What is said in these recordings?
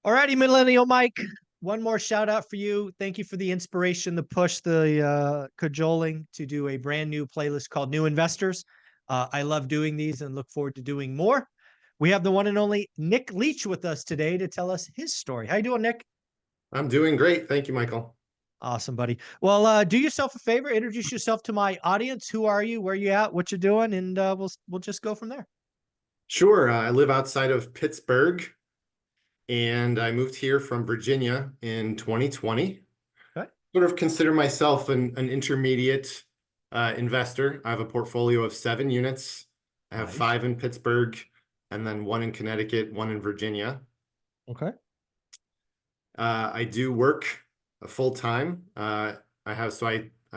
Alrighty, Millennial Mike. One more shout out for you. Thank you for the inspiration, the push, the cajoling to do a brand new playlist called New Investors. I love doing these and look forward to doing more. We have the one and only Nick Leach with us today to tell us his story. How you doing, Nick? I'm doing great. Thank you, Michael. Awesome, buddy. Well, do yourself a favor, introduce yourself to my audience. Who are you? Where you at? What you're doing? And we'll just go from there. Sure. I live outside of Pittsburgh, and I moved here from Virginia in 2020. Okay. Sort of consider myself an intermediate investor. I have a portfolio of 7 units. I have Nice. 5 in Pittsburgh, and then 1 in Connecticut, 1 in Virginia. Okay. I do work full time. I've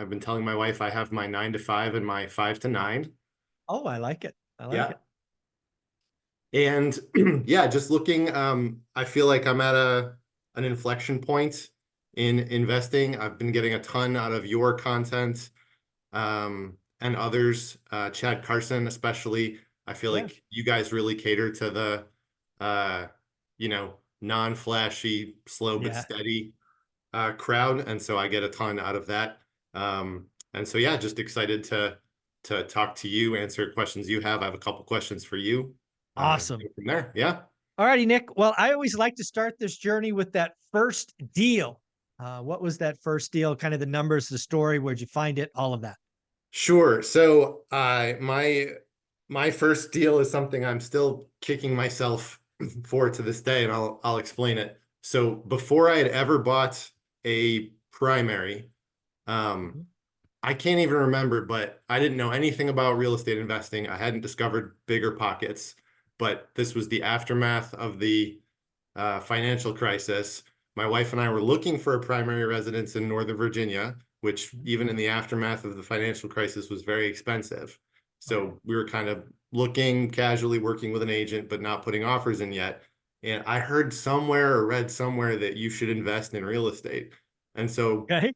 been telling my wife I have my 9 to 5 and my 5 to 9. Oh, I like it. I like Yeah. it. And yeah, just looking, I feel like I'm at an inflection point in investing. I've been getting a ton out of your content, and others, Chad Carson especially. I feel Yeah. like you guys really cater to the, you know, non-flashy, slow but Yeah. steady crowd, and so I get a ton out of that. And so yeah, just excited to talk to you, answer questions you have. I have a couple questions for you. Awesome. From there, yeah. All righty, Nick. Well, I always like to start this journey with that first deal. What was that first deal? Kind of the numbers, the story, where'd you find it, all of that. Sure. So my first deal is something I'm still kicking myself for to this day, and I'll explain it. So before I had ever bought a primary, I can't even remember, but I didn't know anything about real estate investing. I hadn't discovered Bigger Pockets, but this was the aftermath of the financial crisis. My wife and I were looking for a primary residence in Northern Virginia, which even in the aftermath of the financial crisis was very expensive. So we were kind of looking casually, working with an agent, but not putting offers in yet. And I heard somewhere or read somewhere that you should invest in real estate. And so Okay.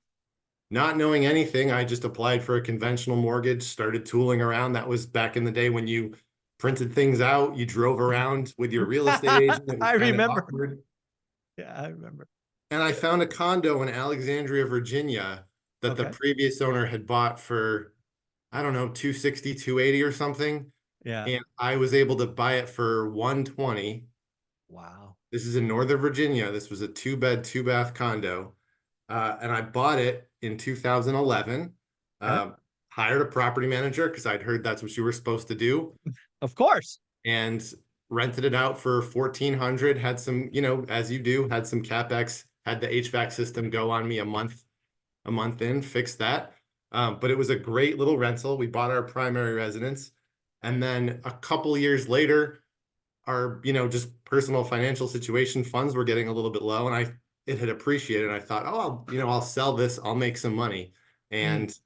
not knowing anything, I just applied for a conventional mortgage, started tooling around. That was back in the day when you printed things out, you drove around with your real estate agent. It was I kind of remember. awkward. Yeah, I remember. And I found a condo in Alexandria, Virginia that the Okay. previous owner had bought for, I don't know, 260, 280 or something. Yeah. And I was able to buy it for 120. Wow. This is in Northern Virginia. This was a 2-bed, 2-bath condo. And I bought it in 2011. Okay. Hired a property manager because I'd heard that's what you were supposed to do, Of course. and rented it out for 1,400. Had some, as you do, had some CapEx. Had the HVAC system go on me a month in, fixed that. But it was a great little rental. We bought our primary residence, and then a couple years later, our just personal financial situation, funds were getting a little bit low, and it had appreciated. And I thought, oh, I'll sell this, I'll make some money. And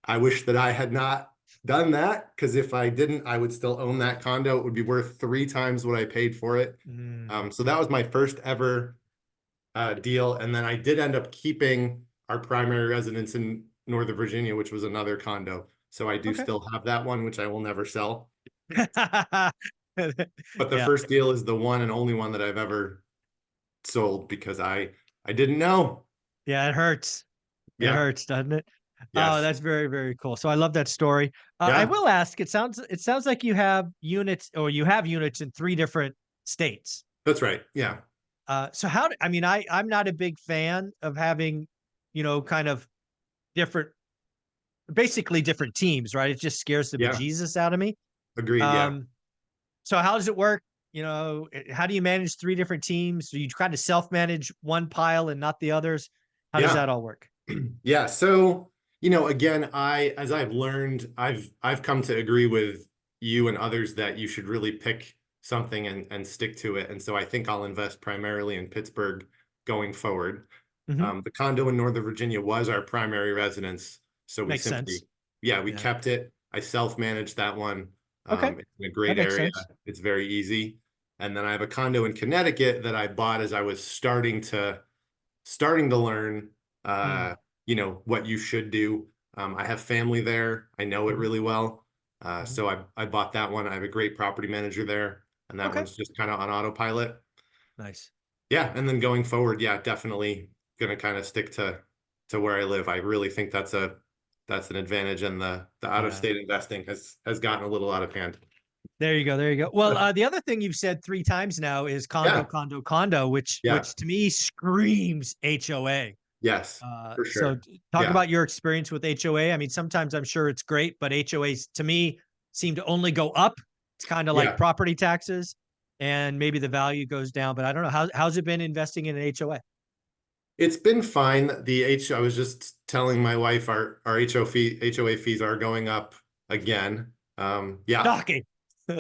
I wish that I had not done that, because if I didn't, I would still own that condo. It would be worth 3 times what I paid for it. So that was my first ever deal. And then I did end up keeping our primary residence in Northern Virginia, which was another condo. So I do still have that one, which I will never sell. But the first deal is the one and only one that I've ever sold, because I didn't know. Yeah, it hurts. It hurts, doesn't it? Yes. Oh, that's very, very cool. So I love that story. Yeah. I will ask, it sounds like you have units in 3 different states. That's right. Yeah. So I'm not a big fan of having, kind of basically different teams, right? It just scares the bejesus out of me. Agreed. Yeah. So how does it work? How do you manage 3 different teams? Do you kind of self-manage one pile and not the others? How does that all work? Yeah. So, again, as I've learned, I've come to agree with you and others that you should really pick something and stick to it. And so I think I'll invest primarily in Pittsburgh going forward. The condo in Northern Virginia was our primary residence. So we kept it. I self-managed that one. It's in a great area. It's very easy. And then I have a condo in Connecticut that I bought as I was starting to learn, what you should do. I have family there. I know it really well. So I bought that one. I have a great property manager there, and that one's just kind of on autopilot. Nice. Yeah, and then going forward, yeah, definitely gonna kind of stick to where I live. I really think that's an advantage, and the out of Yeah. state investing has gotten a little out of hand. There you go. There you go. Well, the other thing you've said 3 times now is condo, Yeah, condo, condo, yeah, which to me screams HOA. yes, for So sure. talk Yeah, about your experience with HOA. I mean, sometimes I'm sure it's great, but HOAs to me seem to only go up. It's kind of like yeah. property taxes, and maybe the value goes down. But I don't know how's it been investing in an HOA. It's been fine. I was just telling my wife our HOA fees are going up again. Yeah, Shocking.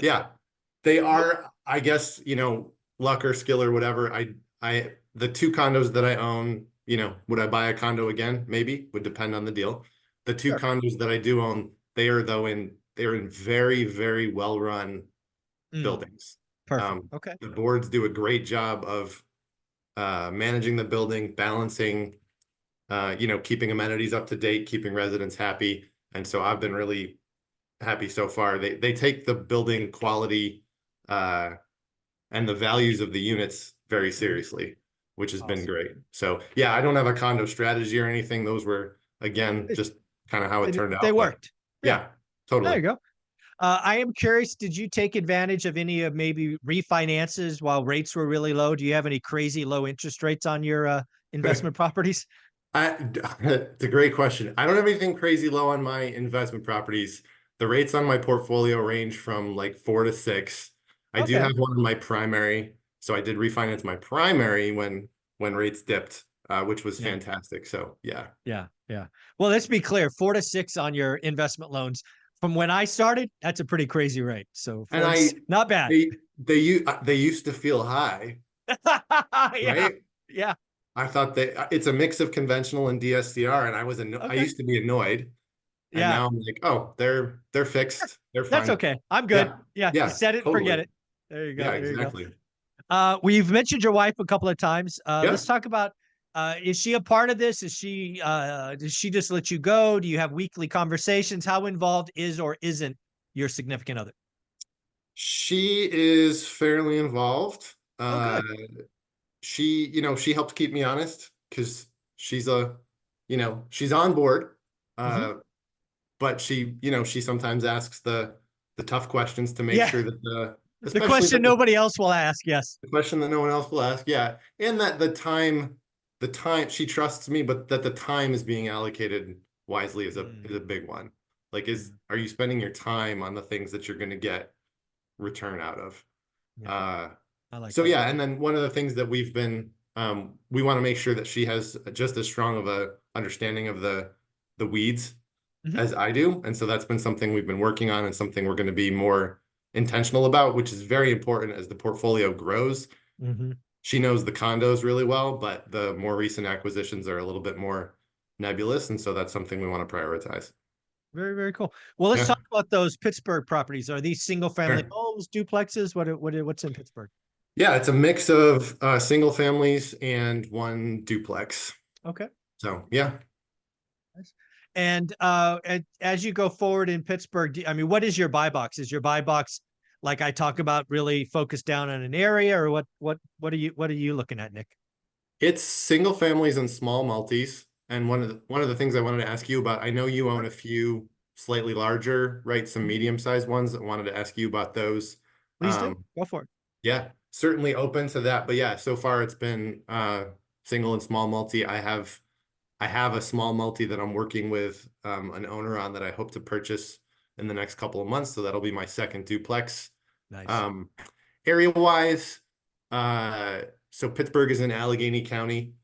yeah. They are, I guess, luck or skill or whatever. The two condos that I own, would I buy a condo again? Maybe, would depend on the deal. The two Sure. condos that I do own, they're in very, very well run Mm, buildings. perfect. Okay. The boards do a great job of managing the building, balancing, keeping amenities up to date, keeping residents happy. And so I've been really happy so far. They take the building quality uh, and the values of the units very seriously, which has been Awesome. great. So yeah, I don't have a condo strategy or anything. Those were again It- just kind of how it turned they out. But worked. Yeah. yeah, There totally. you go. I am curious, did you take advantage of any of maybe refinances while rates were really low? Do you have any crazy low interest rates on your investment properties? It's a great question. I don't have anything crazy low on my investment properties. The rates on my portfolio range from like 4 to 6. I do Okay. have one in my primary, so I did refinance my primary when rates dipped, which was Yeah. fantastic. So yeah, Yeah. Yeah. Well, let's be clear, 4 to 6 on your investment loans. From when I started, that's a pretty crazy rate. So and 4 to 6, not bad. they used to feel high, Yeah. right? Yeah. I thought that it's a mix of conventional and DSCR, and I Okay. used to be annoyed, and Yeah. now I'm like, oh, they're Sure. fixed, they're That's fine. okay. I'm good. Yeah, Yeah. yeah, Set it and forget totally. it. There you go. Yeah, There you go. exactly. We've mentioned your wife a couple of times. Let's Yeah. talk about is she a part of this? Does she just let you go? Do you have weekly conversations? How involved is or isn't your significant other? She is fairly involved. Oh, good. She helps keep me honest because she's she's on board. Hmm. Uh, but she sometimes asks the tough questions to make Yeah. sure that The especially question nobody else will ask. Yes. the question that no one else will ask. Yeah. And that the time she trusts me, but that the time is being allocated wisely is a Mm, big one. Like, mm, are you spending your time on the things that you're going to get return out of? yeah. Uh, I like so that. yeah, and then one of the things that we want to make sure that she has just as strong of a understanding of the weeds Hmm. as I do. And so that's been something we've been working on and something we're going to be more intentional about, which is very important as the portfolio grows. Hmm. She knows the condos really well, but the more recent acquisitions are a little bit more nebulous. And so that's something we want to prioritize. Very, very cool. Well, let's Yeah, talk about those Pittsburgh properties. Are these single family sure. homes, duplexes? What's in Pittsburgh? Yeah, it's a mix of single families and one duplex. Okay. So yeah. Nice. And as you go forward in Pittsburgh, I mean, what is your buy box? Is your buy box like I talk about really focused down on an area, or what are you looking at, Nick? It's single families and small multis. And one of the things I wanted to ask you about, I know you own Sure. a few slightly larger, right? Some Mhm. medium-sized ones. I wanted to ask you about those. Please do. Um, Go for it. yeah, certainly open to that. But yeah, so far it's been single and small multi. I have a small multi that I'm working with an owner on that I hope to purchase in the next couple of months. So that'll be my second duplex. Nice. Um, area wise, uh, so Pittsburgh is in Allegheny County,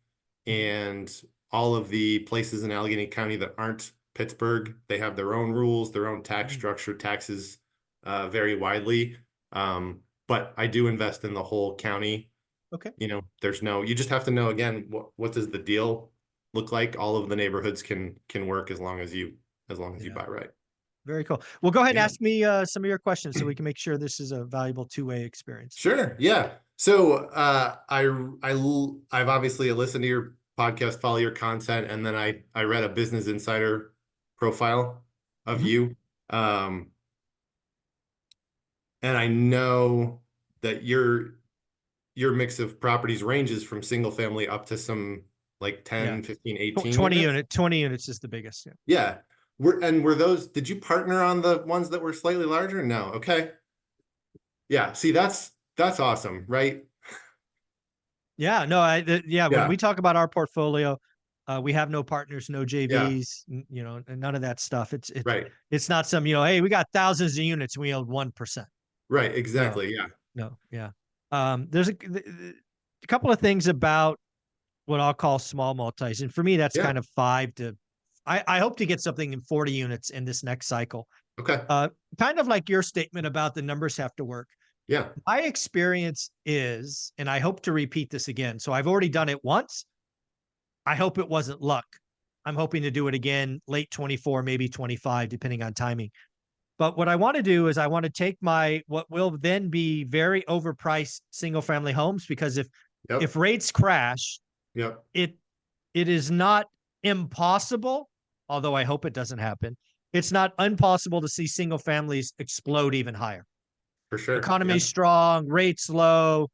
Mhm. and all of the places in Allegheny County that aren't Pittsburgh, they have their own rules, their own tax Mm. structure, taxes vary widely. But I do invest in the whole county. Okay. You just have to know again, what does the deal look like? All of the neighborhoods can work as long as you Yeah. buy right. Very cool. Well, go ahead and Yeah. ask me some of your questions so we can make sure this is a valuable two-way experience. Sure. Yeah. So I've obviously listened to your podcast, follow your content, and then I read a Business Insider profile of Mhm. you. Um, and I know that your mix of properties ranges from single family up to some like Yeah. 10, 15, 18 20 units. 20 units is the biggest. Yeah. Yeah. Were those, did you partner on the ones that were slightly larger? No. Okay. Yeah. See, that's awesome, right? Yeah, no, yeah, when Yeah. we talk about our portfolio, we have no partners, no Yeah. JVs, you know, and none of that stuff. Right. It's not some, you know, hey, we got thousands of units and we own 1%. Right. No, Exactly. Yeah. no, yeah. There's a couple of things about what I'll call small multis. And for me, that's Yeah. kind of five to, I hope to get something in 40 units in this next cycle. Okay. Kind of like your statement about the numbers have to work. Yeah. My experience is, and I hope to repeat this again. So I've already done it once. I hope it wasn't luck. I'm hoping to do it again late 24, maybe 25, depending on timing. But what I want to do is I want to take my what will then be very overpriced single family homes, because Yep. if rates crash, Yep. it is not impossible, although I hope it doesn't happen. It's not impossible to see single families explode even higher. For sure. Yeah. Economy's strong, rates low.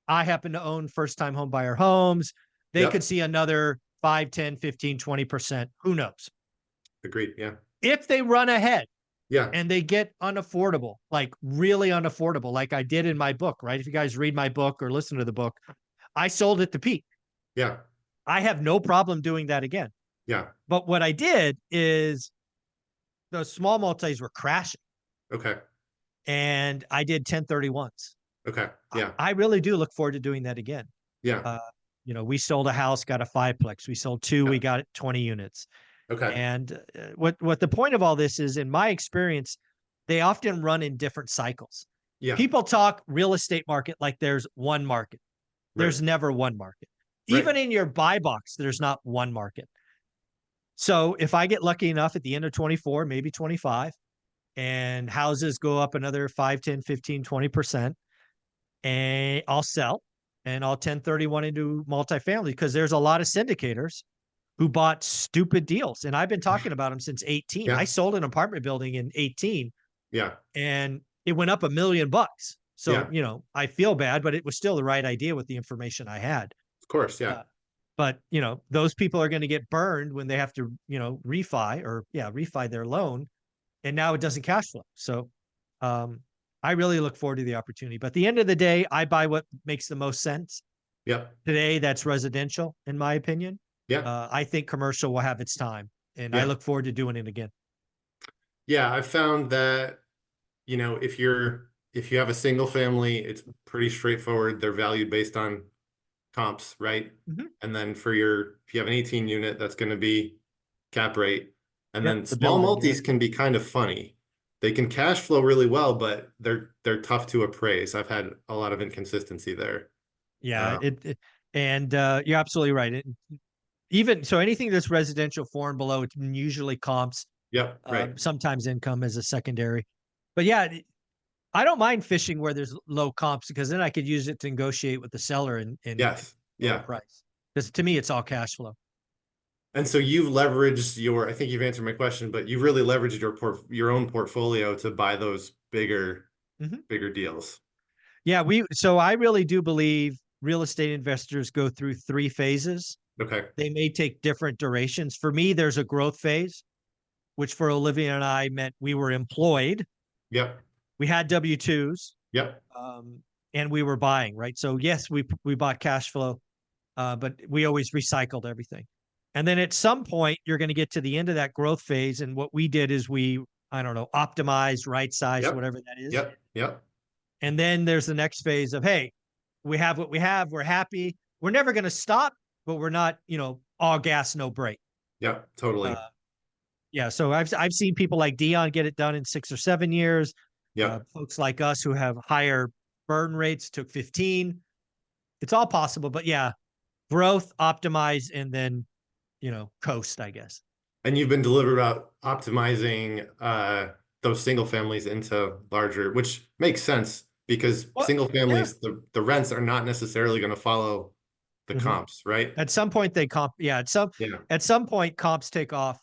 I happen to own first time home buyer homes. They could Yep. see another 5, 10, 15, 20%. Who knows? Agreed. Yeah. If they run ahead Yeah. and they get unaffordable, like really unaffordable, like I did in my book, right? If you guys read my book or listen to the book, I sold at the peak. Yeah. I have no problem doing that again. Yeah. But what I did is the small multis were crashing Okay. and I did 1031s. Okay. Yeah. I really do look forward to doing that again. Yeah. Uh, you know, we sold a house, got a fiveplex. We sold two, Yeah. we got 20 units. Okay. And what the point of all this is, in my experience, they often run in different cycles. Yeah. People talk real estate market like there's one market. Right. There's never one market. Right. Even in your buy box, there's not one market. So if I get lucky enough at the end of 24, maybe 25, and houses go up another 5, 10, 15, 20%, and I'll sell and I'll 1031 into multifamily, because there's a lot of syndicators who bought stupid deals. And I've been talking about them since 18. I Yeah. sold an apartment building in 18 Yeah. and it went up $1 million. So, Yeah. you know, I feel bad, but it was still the right idea with the information I had. Of course. Yeah. Uh, but, you know, those people are going to get burned when they have to, you know, refi their loan. And now it doesn't cash flow. So, I really look forward to the opportunity. But at the end of the day, I buy what makes the most sense. Yep. Today, that's residential, in my opinion. Yeah. I think commercial will have its time, and I Yeah. look forward to doing it again. Yeah. I've found that, you know, if you have a single family, it's pretty straightforward. They're valued based on comps, right? Mhm. And then if you have an 18 unit, that's going to be cap rate. And Yep, then the small building, yeah. multis can be kind of funny. They can cash flow really well, but they're tough to appraise. I've had a lot of inconsistency there. Yeah, and you're absolutely right. Even so, anything that's residential 4 and below, it's usually comps, Yep. Right. sometimes income as a secondary. But yeah, I don't mind fishing where there's low comps, because then I could use it to negotiate with the seller and Yes. lower Yeah. price. Because to me, it's all cash flow. And so you've leveraged I think you've answered my question, but you've really leveraged your own portfolio to buy those Mhm. bigger deals. Yeah, so I really do believe real estate investors go through 3 phases. Okay. They may take different durations. For me, there's a growth phase, which for Olivia and I meant we were employed. Yep. We had W-2s, Yep. and we were buying, right? So yes, we bought cash flow, but we always recycled everything. And then at some point, you're going to get to the end of that growth phase. And what we did is I don't know, optimized, right size, Yep. whatever that is. Yep. Yep. And then there's the next phase of, hey, we have what we have. We're happy. We're never going to stop, but we're not, you know, all gas, no brake. Yep. Totally. Yeah. So I've seen people like Dion get it done in 6 or 7 years. Yep. Folks like us who have higher burn rates took 15. It's all possible, but yeah, growth, optimize, and then, you know, coast, I guess. And you've been delivered about optimizing those single families into larger, which makes sense because Well, single yeah. families, the rents are not necessarily going to follow the Mhm. comps, right? At some point they comp. Yeah. Yeah. At some point comps take off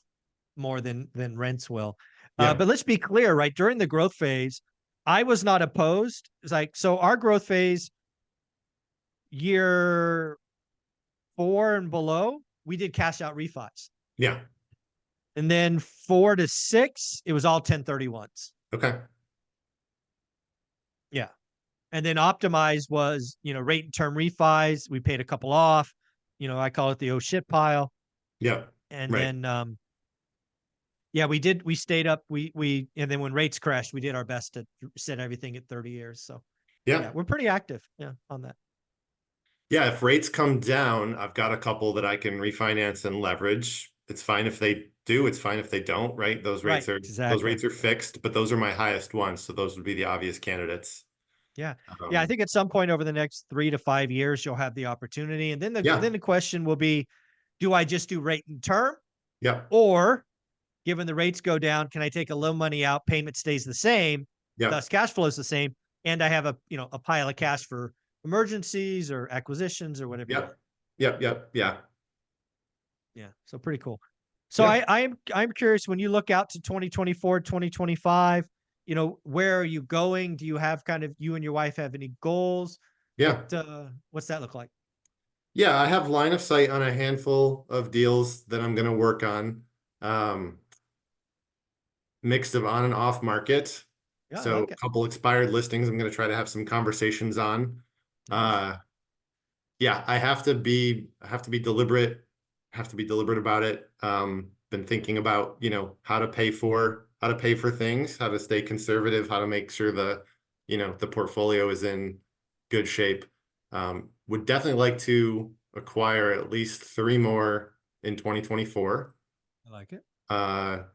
more than rents will. Yeah. But let's be clear, right? During the growth phase, I was not opposed. It's like, so our growth phase, year 4 and below, we did cash out refis. Yeah. And then 4 to 6, it was all 1031s. Okay. Yeah. And then optimize was, rate and term refis. We paid a couple off. I call it the oh shit pile. Yeah. And Right. then yeah, we stayed up. And then when rates crashed, we did our best to set everything at 30 years. So yeah, Yeah. we're pretty active. Yeah, on that. Yeah. If rates come down, I've got a couple that I can refinance and leverage. It's fine if they do. It's fine if they don't, right? Those Right. those Exactly. rates are fixed, but those are my highest ones. So those would be the obvious candidates. Yeah. Yeah. I think at some point over the next 3 to 5 years, you'll have the opportunity. And then Yeah. the question will be, do I just do rate and term? Yeah. Or given the rates go down, can I take a little money out, payment stays the same, Yeah. thus cash flow is the same, and I have a pile of cash for emergencies or acquisitions or whatever you Yeah. want. Yeah. Yeah. Yeah. Yeah. So pretty cool. So Yeah. I'm curious, when you look out to 2024, 2025, where are you going? Do you have you and your wife have any goals? Yeah. What's that look like? Yeah. I have line of sight on a handful of deals that I'm going to work on. Um, Mixed of on and off market. Yeah, I So like a it. couple expired listings I'm going to try to have some conversations on. Nice. Yeah, I have to be deliberate, about it. Been thinking about, how to pay for things, how to stay conservative, how to make sure the portfolio is in good shape. Would definitely like to acquire at least 3 more in 2024. I like it.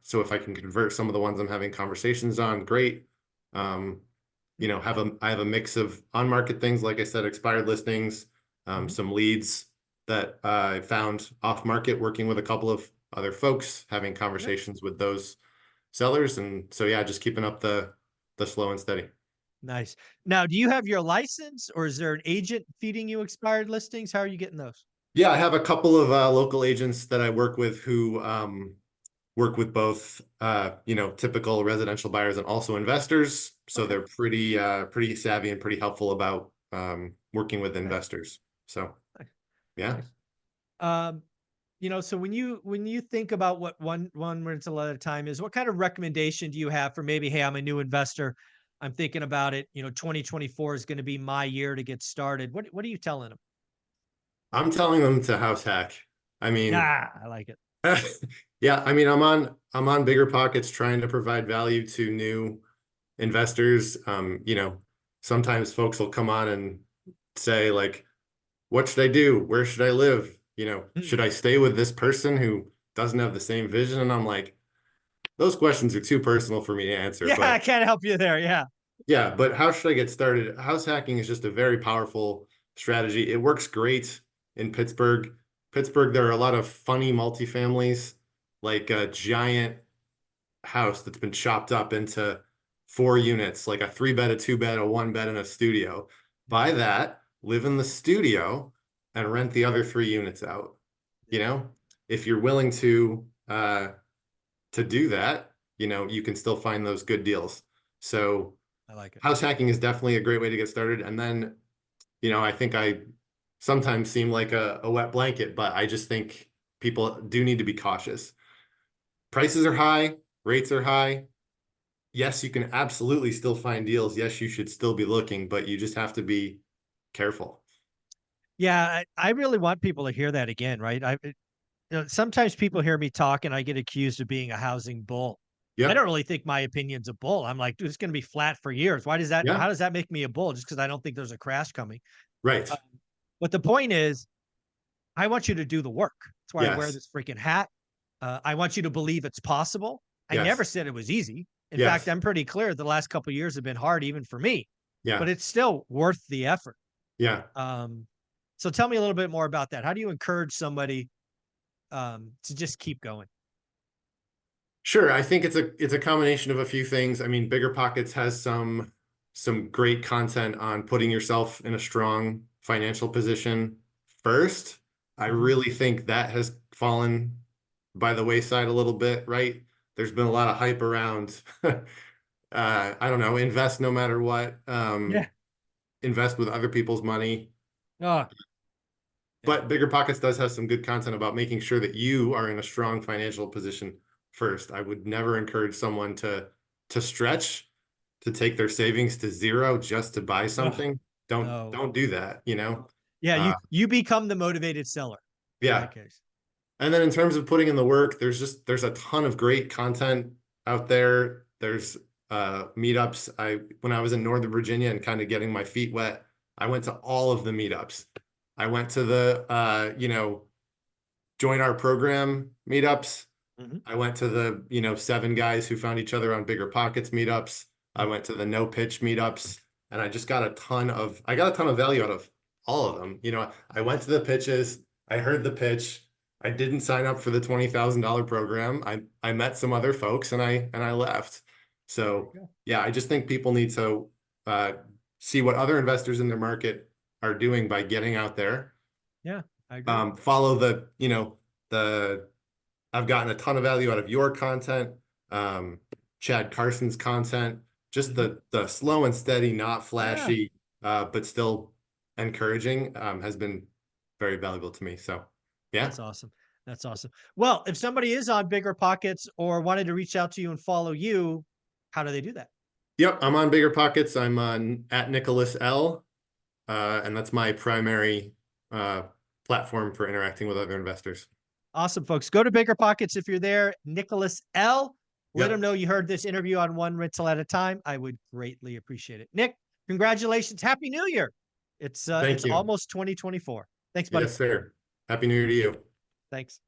So if I can convert some of the ones I'm having conversations on, great. I have a mix of on-market things, like I said, expired listings, some leads that I found off-market, working with a couple of other folks, having conversations with those sellers, and so yeah, just keeping up the slow and steady. Nice. Now, do you have your license, or is there an agent feeding you expired listings? How are you getting those? Yeah, I have a couple of local agents that I work with who work with both typical residential buyers and also investors. So Okay. they're pretty savvy and pretty helpful about working with Nice. investors. So Nice. yeah. Nice. Um, so when you think about what one rental at a time is, what kind of recommendation do you have for maybe, hey, I'm a new investor, I'm thinking about it, 2024 is going to be my year to get started. What are you telling them? I'm telling them to house hack. I mean, Yeah, I like it. yeah, I mean, I'm on Bigger Pockets trying to provide value to new investors. Sometimes folks will come on and say like, what should I do? Where should I live? Should Hmm. I stay with this person who doesn't have the same vision? And I'm like, those questions are too personal for me to answer. Yeah, I But can't help you there. Yeah. yeah, but how should I get started? House hacking is just a very powerful strategy. It works great in Pittsburgh. There are a lot of funny multifamilies, like a giant house that's been chopped up into 4 units, like a 3-bed, a 2-bed, a 1-bed, and a studio. Yeah. Buy that, live in the studio, and rent the other 3 units out. You Yeah. know, if you're willing to do that, you can still find those good deals. So I like it. house hacking is definitely a great way to get started. And then, I think I sometimes seem like a wet blanket, but I just think people do need to be cautious. Prices are high, rates are high. Yes, you can absolutely still find deals. Yes, you should still be looking, but you just have to be careful. Yeah, I really want people to hear that again, right? Sometimes people hear me talk and I get accused of being a housing bull. I don't Yep. really think my opinion's a bull. I'm like, dude, it's going to be flat for years. Yeah. How does that make me a bull? Just because I don't think there's a crash coming. Right. Um, but the point is, I want you to do the work. That's why I wear Yes. this freaking hat. I want you to believe it's possible. I never Yes. said it was easy. In fact, Yes. I'm pretty clear the last couple of years have been hard, even for me, Yeah. but it's still worth the effort. Yeah. Um, so tell me a little bit more about that. How do you encourage somebody to just keep going? Sure. I think it's a combination of a few things. I mean, Bigger Pockets has some great content on putting yourself in a strong financial position first. I Mhm. really think that has fallen by the wayside a little bit, right? There's been a lot of hype around I don't know, invest no matter what, Yeah. invest with other people's money. Oh, But Bigger Pockets does have some good content about making sure that you are in a strong financial position first. I would never encourage someone to stretch, to take their savings to zero just to buy something. no. Don't do that, you know? Yeah, Uh, you become the motivated seller in yeah. that case. And then in terms of putting in the work, there's a ton of great content out there. There's meetups. When I was in Northern Virginia and kind of getting my feet wet, I went to all of the meetups. I went to the join our program meetups. Mhm. I went to the, 7 guys who found each other on Bigger Pockets meetups. I went to the no pitch meetups, and I got a ton of value out of all of them. I went to the pitches, I heard the pitch. I didn't sign up for the $20,000 program. I met some other folks and I left. So yeah, I just think people need to uh, see what other investors in their market are doing by getting out there. Yeah, I agree. Follow the I've gotten a ton of value out of your content, Chad Carson's content, just the slow and steady, not flashy, but still encouraging, has been very valuable to me. So yeah. That's awesome. That's awesome. Well, if somebody is on Bigger Pockets or wanted to reach out to you and follow you, how do they do that? Yep, I'm on Bigger Pockets. I'm on at Nicholas L. And that's my primary platform for interacting with other investors. Awesome, folks. Go to Bigger Pockets if you're there. Nicholas L. Let Yep. him know you heard this interview on One Rental at a Time. I would greatly appreciate it. Nick, congratulations. Happy New Year. It's Thank you. almost 2024. Thanks, buddy. Yes, sir. Happy New Year to you. Thanks.